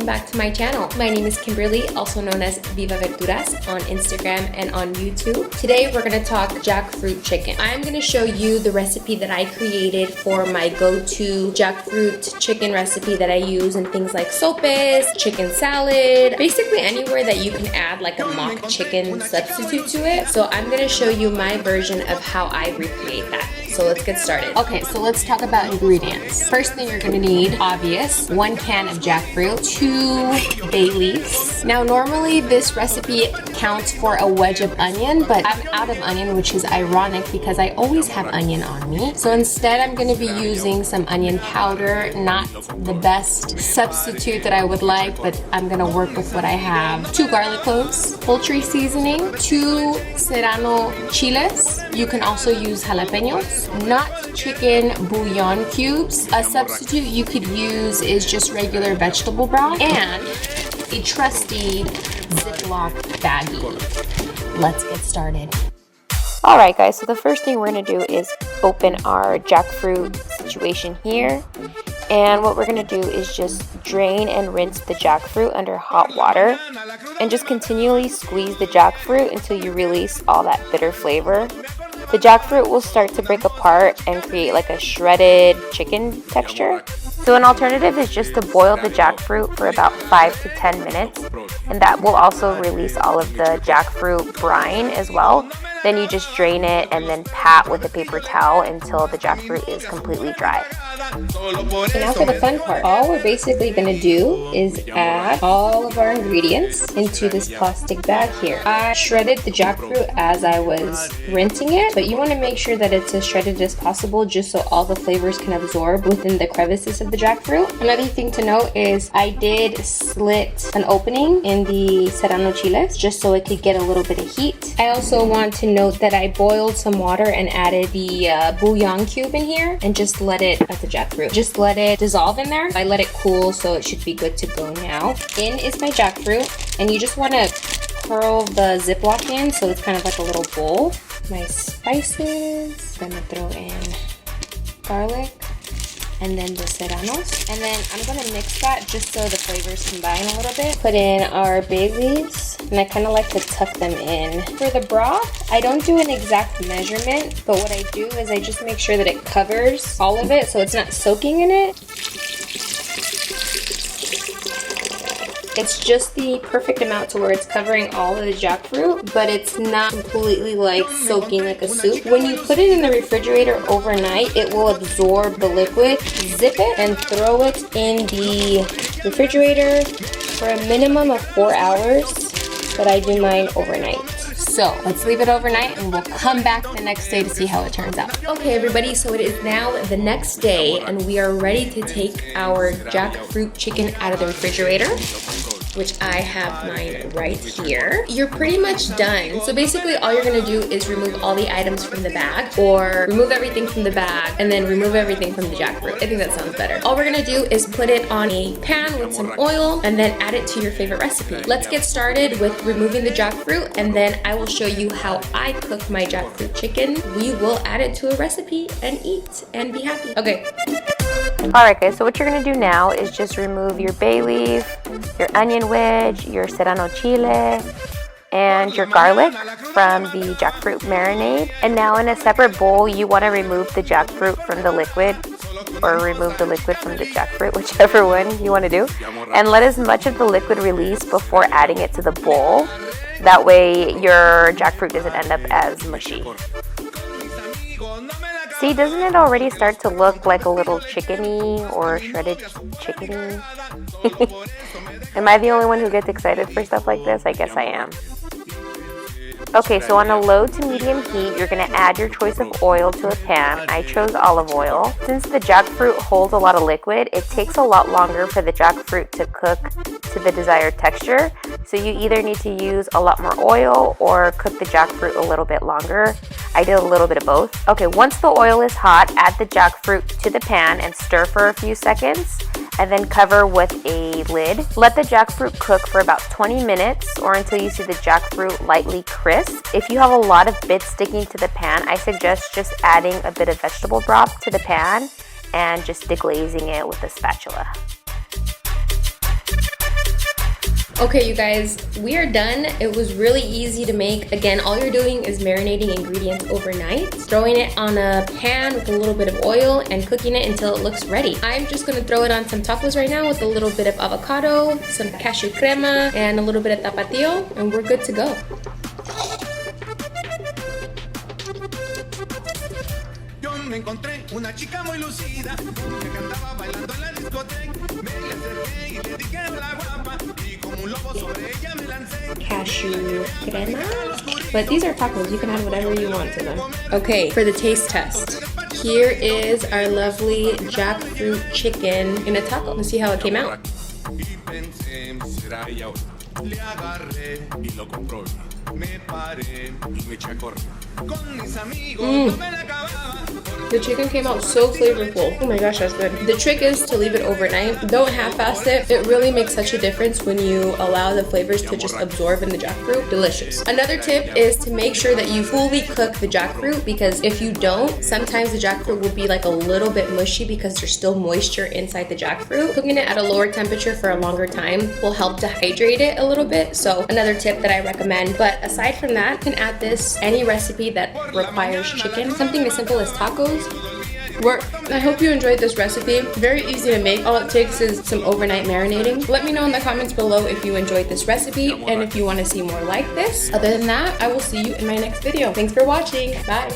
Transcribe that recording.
back to my channel. My name is Kimberly, also known as Viva Verduras on Instagram and on YouTube. Today we're gonna talk jackfruit chicken. I'm gonna show you the recipe that I created for my go-to jackfruit chicken recipe that I use in things like sopes, chicken salad, basically anywhere that you can add like a mock chicken substitute to it. So I'm gonna show you my version of how I recreate that. So let's get started. Okay, so let's talk about ingredients. First thing you're gonna need, obvious, 1 can of jackfruit, 2 bay leaves. Now normally this recipe counts for a wedge of onion, but I'm out of onion, which is ironic because I always have onion on me. So instead I'm gonna be using some onion powder, not the best substitute that I would like, but I'm gonna work with what I have. 2 garlic cloves, poultry seasoning, 2 serrano chiles. You can also use jalapenos, not chicken bouillon cubes. A substitute you could use is just regular vegetable broth, and a trusty Ziploc baggie. Let's get started. Alright guys, so the first thing we're going to do is open our jackfruit situation here. And what we're going to do is just drain and rinse the jackfruit under hot water. And just continually squeeze the jackfruit until you release all that bitter flavor. The jackfruit will start to break apart and create like a shredded chicken texture. So an alternative is just to boil the jackfruit for about 5 to 10 minutes. And that will also release all of the jackfruit brine as well. Then you just drain it and then pat with a paper towel until the jackfruit is completely dry. And now for the fun part. All we're basically going to do is add all of our ingredients into this plastic bag here. I shredded the jackfruit as I was rinsing it, but you want to make sure that it's as shredded as possible just so all the flavors can absorb within the crevices of the jackfruit. Another thing to note is I did slit an opening in the serrano chiles just so it could get a little bit of heat. I also want to note that I boiled some water and added the bouillon cube in here and just let it, that's the jackfruit, just let it dissolve in there. I let it cool, so it should be good to go now. In is my jackfruit, and you just want to curl the Ziploc in so it's kind of like a little bowl. My spices, I'm gonna throw in garlic and then the serranos, and then I'm gonna mix that just so the flavors combine a little bit. Put in our bay leaves, and I kind of like to tuck them in. For the broth, I don't do an exact measurement, but what I do is I just make sure that it covers all of it so it's not soaking in it. It's just the perfect amount to where it's covering all of the jackfruit, but it's not completely like soaking like a soup. When you put it in the refrigerator overnight, it will absorb the liquid. Zip it and throw it in the refrigerator for a minimum of 4 hours, but I do mine overnight. So let's leave it overnight and we'll come back the next day to see how it turns out. Okay everybody, so it is now the next day and we are ready to take our jackfruit chicken out of the refrigerator, which I have mine right here. You're pretty much done. So basically all you're gonna do is remove all the items from the bag, or remove everything from the bag and then remove everything from the jackfruit. I think that sounds better. All we're gonna do is put it on a pan with some oil and then add it to your favorite recipe. Let's get started with removing the jackfruit, and then I will show you how I cook my jackfruit chicken. We will add it to a recipe and eat and be happy. Okay. Alright guys, so what you're going to do now is just remove your bay leaf, your onion wedge, your serrano chile, and your garlic from the jackfruit marinade. And now in a separate bowl, you want to remove the jackfruit from the liquid, or remove the liquid from the jackfruit, whichever one you want to do. And let as much of the liquid release before adding it to the bowl. That way your jackfruit doesn't end up as mushy. See, doesn't it already start to look like a little chickeny or shredded chickeny? Am I the only one who gets excited for stuff like this? I guess I am. Okay, so on a low to medium heat, you're going to add your choice of oil to a pan. I chose olive oil. Since the jackfruit holds a lot of liquid, it takes a lot longer for the jackfruit to cook to the desired texture. So you either need to use a lot more oil or cook the jackfruit a little bit longer. I did a little bit of both. Okay, once the oil is hot, add the jackfruit to the pan and stir for a few seconds, and then cover with a lid. Let the jackfruit cook for about 20 minutes or until you see the jackfruit lightly crisp. If you have a lot of bits sticking to the pan, I suggest just adding a bit of vegetable broth to the pan and just deglazing it with a spatula. Okay, you guys, we are done. It was really easy to make. Again, all you're doing is marinating ingredients overnight, throwing it on a pan with a little bit of oil and cooking it until it looks ready. I'm just gonna throw it on some tacos right now with a little bit of avocado, some cashew crema, and a little bit of tapatio, and we're good to go. Me encontré una chica muy lucida que cantaba bailando en la discoteca. Me le acerqué y le dije hola guapa y como un lobo sobre ella me lancé. Cashew crema. But these are tacos. You can add whatever you want to them. Okay, for the taste test. Here is our lovely jackfruit chicken in a taco. Let's see how it came out. Y pensé, será ella hoy. Le agarré y lo compró. Me paré y me eché a correr. Con mis amigos no me la acababa. The chicken came out so flavorful. Oh my gosh, that's good. The trick is to leave it overnight. Don't half-fast it. It really makes such a difference when you allow the flavors to just absorb in the jackfruit. Delicious. Another tip is to make sure that you fully cook the jackfruit, because if you don't, sometimes the jackfruit will be like a little bit mushy because there's still moisture inside the jackfruit. Cooking it at a lower temperature for a longer time will help to hydrate it a little bit. So another tip that I recommend. But aside from that, you can add this any recipe that requires chicken. Something as simple as tacos work. I hope you enjoyed this recipe. Very easy to make. All it takes is some overnight marinating. Let me know in the comments below if you enjoyed this recipe and if you want to see more like this. Other than that, I will see you in my next video. Thanks for watching. Bye.